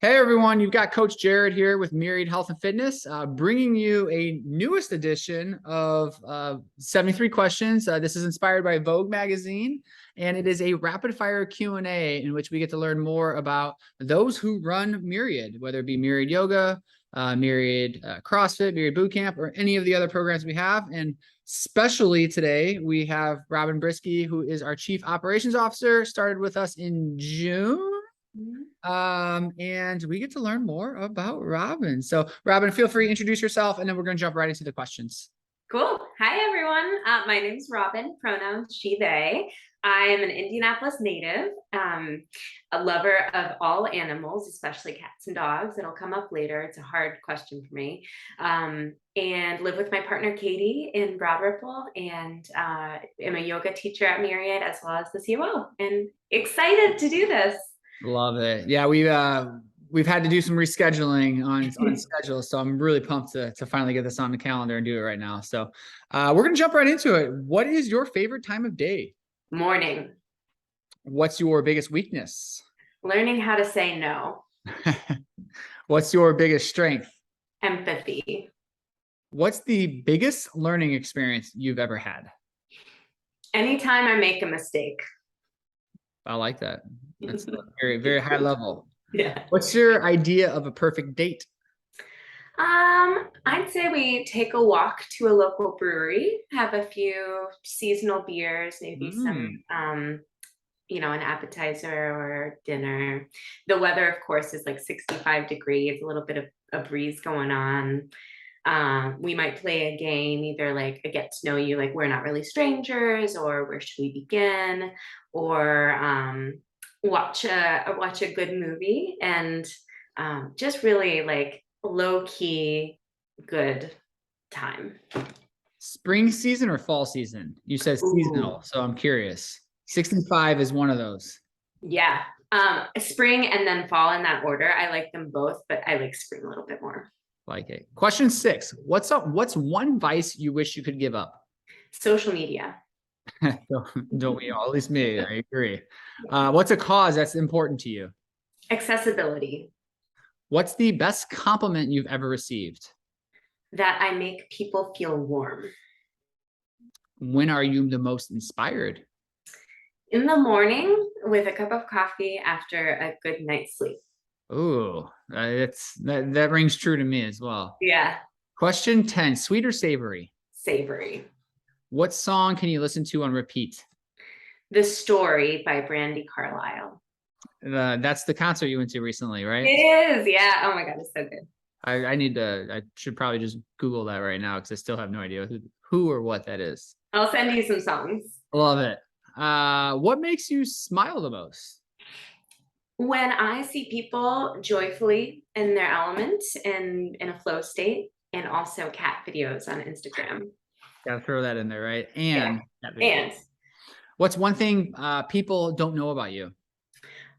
Hey everyone, you've got Coach Jared here with Myriad Health and Fitness, bringing you a newest edition of 73 questions. This is inspired by Vogue magazine, and it is a rapid fire Q&A in which we get to learn more about those who run Myriad, whether it be Myriad Yoga, Myriad CrossFit, Myriad Bootcamp, or any of the other programs we have. And especially today, we have Robin Brisky, who is our Chief Operations Officer, started with us in June. And we get to learn more about Robin. So Robin, feel free to introduce yourself, and then we're going to jump right into the questions. Cool. Hi, everyone. My name's Robin, pronouns she, they. I am an Indianapolis native, a lover of all animals, especially cats and dogs. It'll come up later. It's a hard question for me. And live with my partner, Katie, in Broad Ripple, and am a yoga teacher at Myriad, as well as the COO, and excited to do this. Love it. Yeah, we've had to do some rescheduling on schedule, so I'm really pumped to finally get this on the calendar and do it right now. So we're gonna jump right into it. What is your favorite time of day? Morning. What's your biggest weakness? Learning how to say no. What's your biggest strength? Empathy. What's the biggest learning experience you've ever had? Anytime I make a mistake. I like that. That's a very, very high level. Yeah. What's your idea of a perfect date? I'd say we take a walk to a local brewery, have a few seasonal beers, maybe some, an appetizer or dinner. The weather, of course, is like 65 degrees, a little bit of a breeze going on. We might play a game, either like a get to know you, like we're not really strangers, or where should we begin, or watch a good movie, and just really like low-key good time. Spring season or fall season? You said seasonal, so I'm curious. 65 is one of those. Yeah. Spring and then fall in that order. I like them both, but I like spring a little bit more. Like it. Question 6. What's one vice you wish you could give up? Social media. Don't we all? At least me. I agree. What's a cause that's important to you? Accessibility. What's the best compliment you've ever received? That I make people feel warm. When are you the most inspired? In the morning with a cup of coffee after a good night's sleep. Ooh, that rings true to me as well. Yeah. Question 10, sweet or savory? Savory. What song can you listen to on repeat? The Story by Brandi Carlile. That's the concert you went to recently, right? It is, yeah. Oh my God, it's so good. I should probably just Google that right now because I still have no idea who or what that is. I'll send you some songs. Love it. What makes you smile the most? When I see people joyfully in their element and in a flow state, and also cat videos on Instagram. Gotta throw that in there, right? And what's one thing people don't know about you?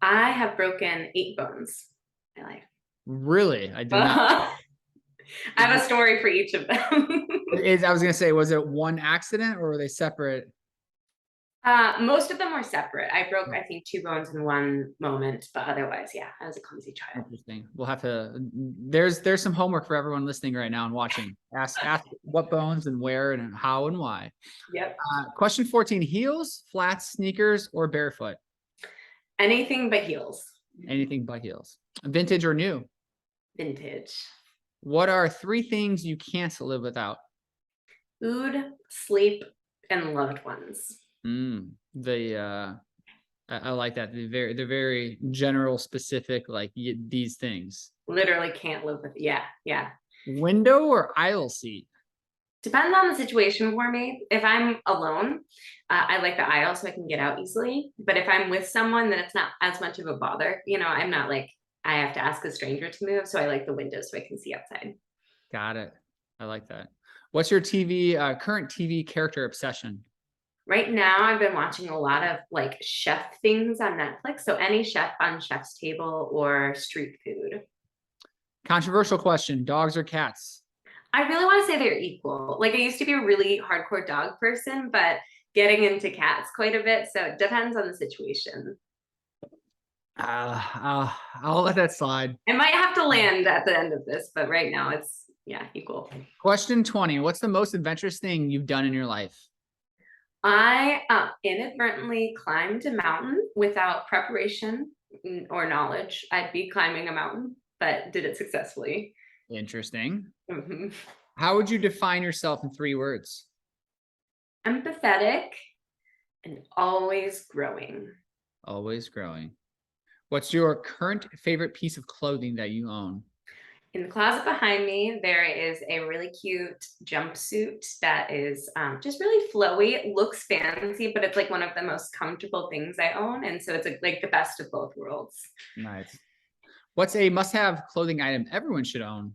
I have broken 8 bones in my life. Really? I did not. I have a story for each of them. I was gonna say, was it one accident or were they separate? Most of them were separate. I broke, I think, 2 bones in one moment, but otherwise, yeah, I was a clumsy child. Interesting. We'll have to. There's some homework for everyone listening right now and watching. Ask what bones and where and how and why. Yep. Question 14: heels, flats, sneakers, or barefoot? Anything but heels. Anything but heels. Vintage or new? Vintage. What are 3 things you can't live without? Food, sleep, and loved ones. I like that. They're very general, specific, like these things. Literally can't live with. Yeah. Window or aisle seat? Depends on the situation for me. If I'm alone, I like the aisle so I can get out easily. But if I'm with someone, then it's not as much of a bother. I'm not like I have to ask a stranger to move. So I like the window so I can see outside. Got it. I like that. What's your current TV character obsession? Right now, I've been watching a lot of like chef things on Netflix. So any chef on Chef's Table or street food. Controversial question, dogs or cats? I really want to say they're equal. Like I used to be a really hardcore dog person, but getting into cats quite a bit. So it depends on the situation. I'll let that slide. I might have to land at the end of this, but right now it's, yeah, equal. Question 20. What's the most adventurous thing you've done in your life? I inadvertently climbed a mountain without preparation or knowledge. I'd be climbing a mountain, but did it successfully. Interesting. Mhm. How would you define yourself in 3 words? Empathetic and always growing. Always growing. What's your current favorite piece of clothing that you own? In the closet behind me, there is a really cute jumpsuit that is just really flowy. It looks fancy, but it's like one of the most comfortable things I own. And so it's like the best of both worlds. Nice. What's a must-have clothing item everyone should own?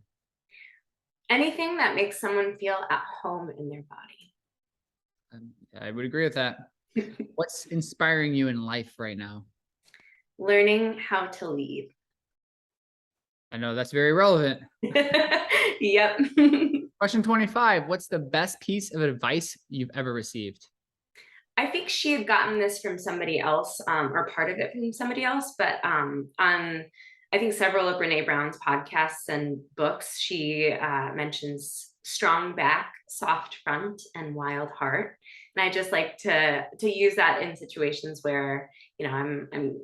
Anything that makes someone feel at home in their body. I would agree with that. What's inspiring you in life right now? Learning how to lead. I know that's very relevant. Yep. Question 25. What's the best piece of advice you've ever received? I think she had gotten this from somebody else, or part of it from somebody else, but on I think several of Brene Brown's podcasts and books, she mentions strong back, soft front, and wild heart. And I just like to use that in situations where, you know, I'm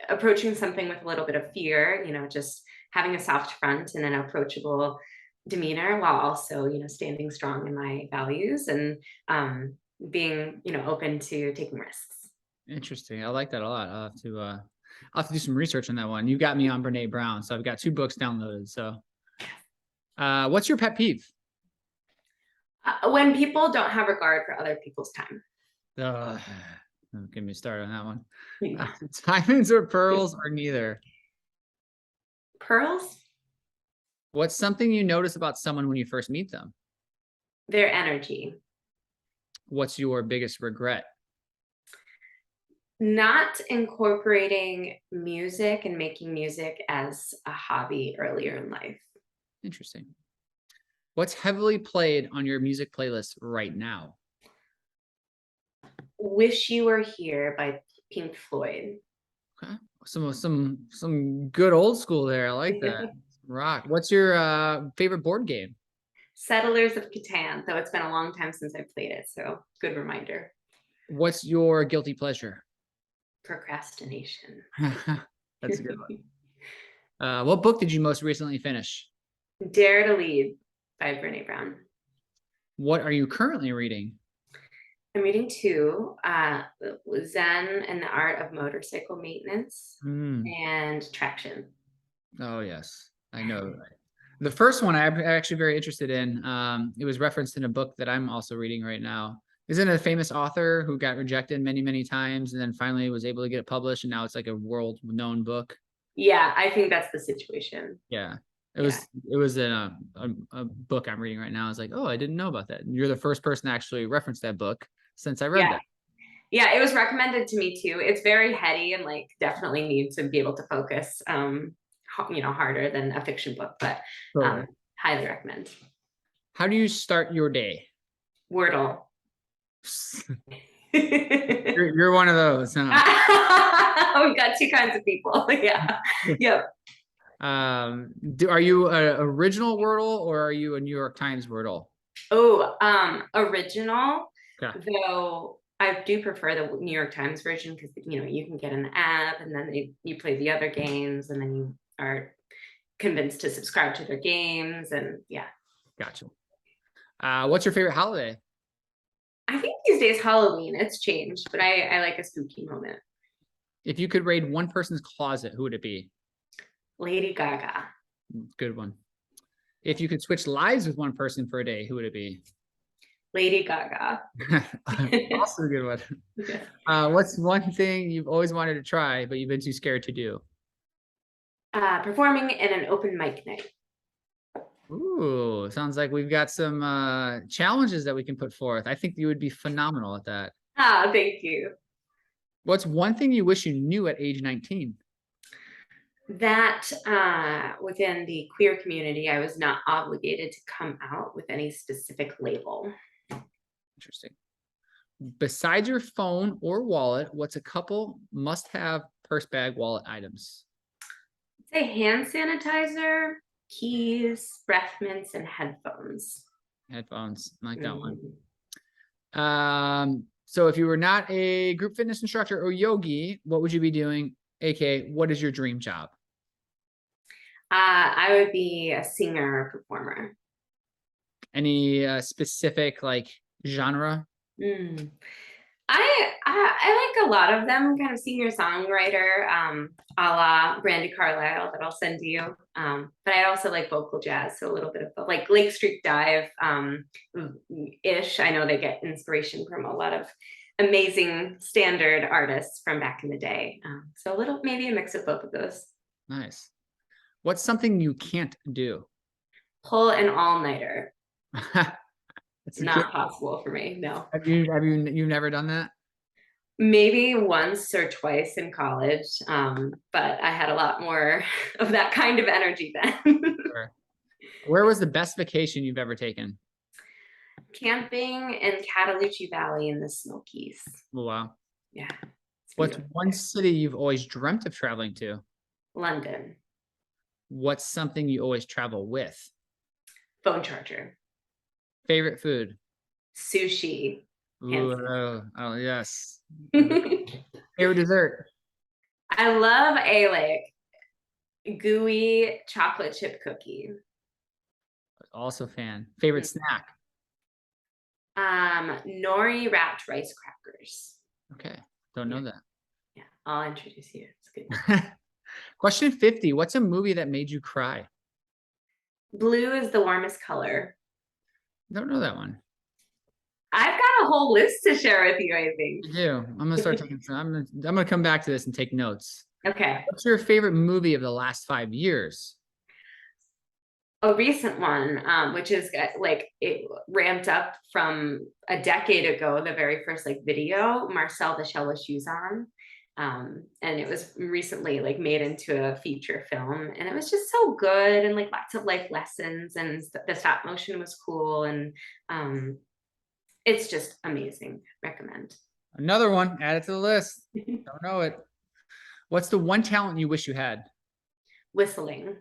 approaching something with a little bit of fear, you know, just having a soft front and an approachable demeanor while also, you know, standing strong in my values and being, you know, open to taking risks. Interesting. I like that a lot. I'll have to do some research on that one. You got me on Brene Brown, so I've got 2 books downloaded. So, what's your pet peeve? When people don't have regard for other people's time. Don't get me started on that one. Yeah. Diamonds or pearls or neither? Pearls, What's something you notice about someone when you first meet them? their energy. What's your biggest regret? Not incorporating music and making music as a hobby earlier in life. Interesting. What's heavily played on your music playlist right now? Wish You Were Here by Pink Floyd. Okay. Some good old school there. I like that. Rock. What's your favorite board game? Settlers of Catan, though it's been a long time since I played it, so good reminder. What's your guilty pleasure? Procrastination. That's a good one. What book did you most recently finish? Dare to Lead by Brene Brown. What are you currently reading? I'm reading 2, Zen and the Art of Motorcycle Maintenance and Traction. Oh, yes. I know. The first one I'm actually very interested in. It was referenced in a book that I'm also reading right now. Isn't it a famous author who got rejected many, many times and then finally was able to get it published, and now it's like a world-known book? Yeah, I think that's the situation. Yeah. It was in a book I'm reading right now. I was like, oh, I didn't know about that. You're the first person to actually reference that book since I read that. Yeah, it was recommended to me too. It's very heady and like definitely need to be able to focus, you know, harder than a fiction book, but highly recommend. How do you start your day? Wordle. You're one of those, huh? We've got 2 kinds of people. Yeah. Yep. Are you an original Wordle or are you a New York Times Wordle? Oh, original. Okay. Though I do prefer the New York Times version because, you know, you can get an app and then you play the other games and then you are convinced to subscribe to their games and yeah. Gotcha. What's your favorite holiday? I think these days Halloween, it's changed, but I like a spooky moment. If you could raid one person's closet, who would it be? Lady Gaga. Good one. If you could switch lives with one person for a day, who would it be? Lady Gaga. Also a good one. What's one thing you've always wanted to try, but you've been too scared to do? Performing in an open mic night. Ooh, sounds like we've got some challenges that we can put forth. I think you would be phenomenal at that. Thank you. What's one thing you wish you knew at age 19? That within the queer community, I was not obligated to come out with any specific label. Interesting. Besides your phone or wallet, what's a couple must-have purse, bag, wallet items? Say hand sanitizer, keys, breath mints, and headphones. Headphones. I like that one. Mhm. So if you were not a group fitness instructor or yogi, what would you be doing? AKA, what is your dream job? I would be a singer or performer. Any specific like genre? Mm. I like a lot of them, kind of singer-songwriter, a la Brandy Carlisle that I'll send you. But I also like vocal jazz, so a little bit of like Lake Street Dive ish. I know they get inspiration from a lot of amazing standard artists from back in the day. So a little, maybe a mix of both of those. Nice. What's something you can't do? Pull an all-nighter. That's a good. Not possible for me, no. You've never done that? Maybe once or twice in college, but I had a lot more of that kind of energy then. Sure. Where was the best vacation you've ever taken? Camping in Cataloochee Valley in the Smokies. Oh, wow. Yeah. It's What's beautiful one there. city you've always dreamt of traveling to? London. What's something you always travel with? Phone charger. Favorite food? Sushi. Ooh, Hands oh yes. down. Favorite dessert? I love a like gooey chocolate chip cookie. Also fan. Favorite snack? Nori wrapped rice crackers. Okay, don't know that. Yeah, I'll introduce you. It's good. Question 50. What's a movie that made you cry? Blue is the warmest color. Don't know that one. I've got a whole list to share with you, I think. You do. I'm gonna start taking some. I'm gonna come back to this and take notes. Okay. What's your favorite movie of the last 5 years? A recent one, which is like it ramped up from a decade ago, the very first like video, Marcel the Shell with Shoes On. And it was recently like made into a feature film, and it was just so good, and like lots of life lessons, and the stop motion was cool, and it's just amazing. Recommend. Another one. Add it to the list. Don't know it. What's the one talent you wish you had? Whistling.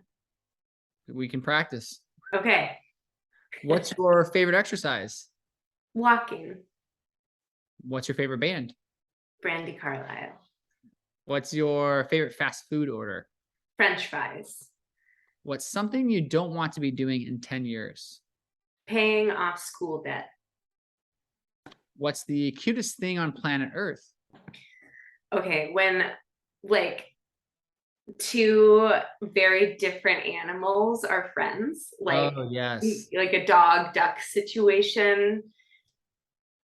We can practice. Okay. What's your favorite exercise? Walking. What's your favorite band? Brandy Carlisle. What's your favorite fast food order? French fries. What's something you don't want to be doing in 10 years? Paying off school debt. What's the cutest thing on planet Earth? Okay, when like two very different animals are friends, like Oh, yes. like a dog duck situation,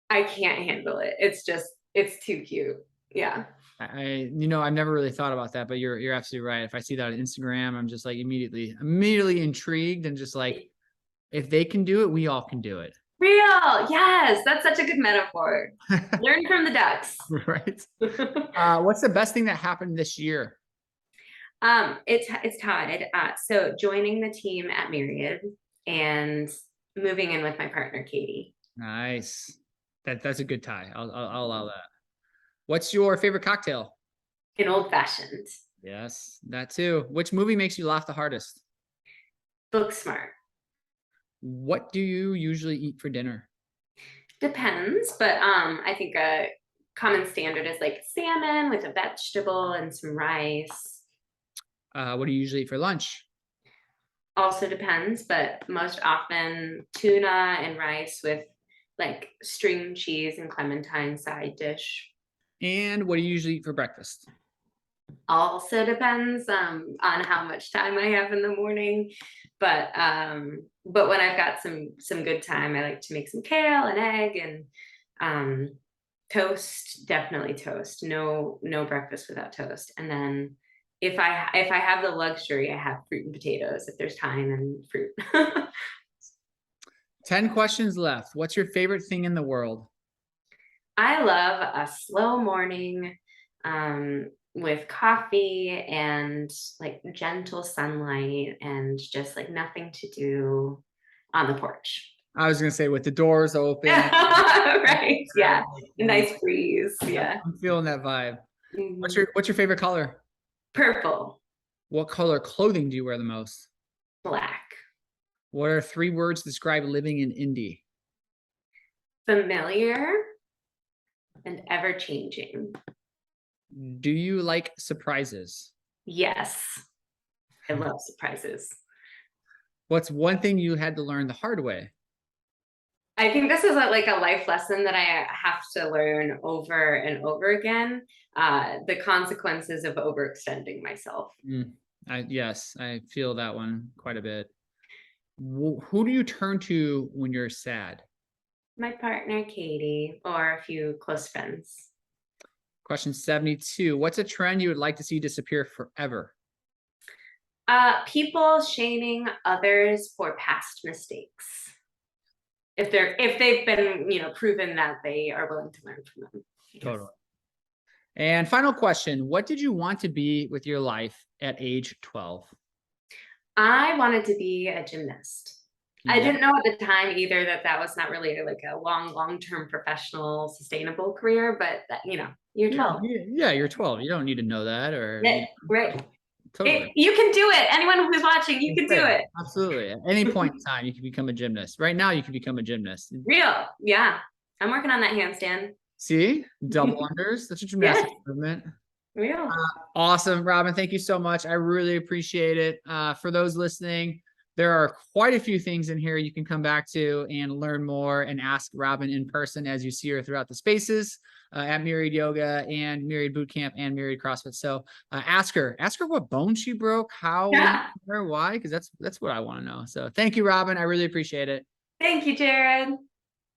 I can't handle it. It's just it's too cute. Yeah. I've never really thought about that, but you're absolutely right. If I see that on Instagram, I'm just like immediately intrigued and just like, if they can do it, we all can do it. Real. Yes, that's such a good metaphor. Learn from the ducks. Right. What's the best thing that happened this year? It's tied. So joining the team at Myriad and moving in with my partner Katie. Nice. That's a good tie. I'll allow that. What's your favorite cocktail? An old fashioned. Yes, that too. Which movie makes you laugh the hardest? Book smart. What do you usually eat for dinner? Depends, but I think a common standard is like salmon with a vegetable and some rice. What do you usually eat for lunch? Also depends, but most often tuna and rice with like string cheese and clementine side dish. And what do you usually eat for breakfast? Also depends on how much time I have in the morning, but when I've got some good time, I like to make some kale and egg and toast. Definitely toast. No breakfast without toast. And then if I have the luxury, I have fruit and potatoes if there's time and fruit. 10 questions left. What's your favorite thing in the world? I love a slow morning with coffee and like gentle sunlight and just like nothing to do on the porch. I was gonna say with the doors open. Right. Yeah. A nice breeze. Yeah. I'm feeling that vibe. Mhm. What's your favorite color? Purple, What color clothing do you wear the most? black, What are three words to describe living in Indy? familiar, and ever changing. Do you like surprises? Yes, I love surprises. What's one thing you had to learn the hard way? I think this is like a life lesson that I have to learn over and over again. The consequences of overextending myself. Mm, yes, I feel that one quite a bit. Who do you turn to when you're sad? My partner, Katie, or a few close friends. Question 72. What's a trend you would like to see disappear forever? People shaming others for past mistakes. If they've been, proven that they are willing to learn from them. I guess. Totally. And final question. What did you want to be with your life at age 12? I wanted to be a gymnast. I Yeah. didn't know at the time either that that was not really like a long-term professional sustainable career, but that, you're 12. Yeah, you're 12. You don't need to know that or Yeah, right. totally. You can do it. Anyone who's watching, you can do Right. it. Absolutely. At any point in time, you can become a gymnast. Right now, you can become a gymnast. Real. Yeah. I'm working on that handstand. See? Double unders. That's a Yes, gymnastics movement. real. Awesome, Robin. Thank you so much. I really appreciate it. For those listening, there are quite a few things in here you can come back to and learn more and ask Robin in person as you see her throughout the spaces at Myriad Yoga and Myriad Bootcamp and Myriad CrossFit. So ask her what bone she broke, how, when, Yeah. where, why, because that's what I want to know. So thank you, Robin. I really appreciate it. Thank you, Jared.